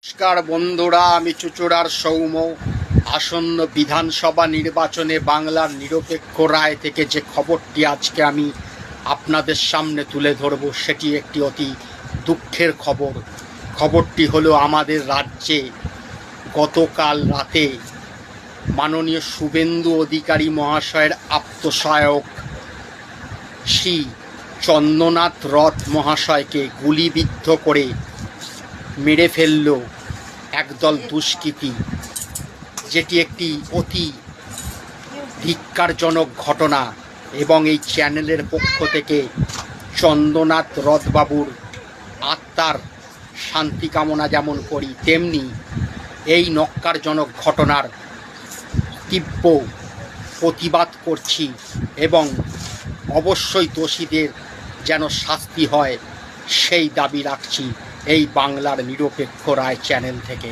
নমস্কার বন্ধুরা, আমি চুচুড়ার সৌম্য। আসন্ন বিধানসভা নির্বাচনে বাংলার নিরপেক্ষ রায় থেকে যে খবরটি আজকে আমি আপনাদের সামনে তুলে ধরব, সেটি একটি অতি দুঃখের খবর। খবরটি হলো, আমাদের রাজ্যে গতকাল রাতে মাননীয় শুভেন্দু অধিকারী মহাশয়ের আত্মসহায়ক শ্রী চন্দ্রনাথ রথ মহাশয়কে গুলিবিদ্ধ করে মেরে ফেলল একদল দুষ্কৃতী, যেটি একটি অতি ধিক্কারজনক ঘটনা। এবং এই চ্যানেলের পক্ষ থেকে চন্দ্রনাথ রথবাবুর আত্মার শান্তি কামনা যেমন করি, তেমনি এই নক্কারজনক ঘটনার তীব্র প্রতিবাদ করছি এবং অবশ্যই দোষীদের যেন শাস্তি হয় সেই দাবি রাখছি এই বাংলার নিরপেক্ষ রায় চ্যানেল থেকে।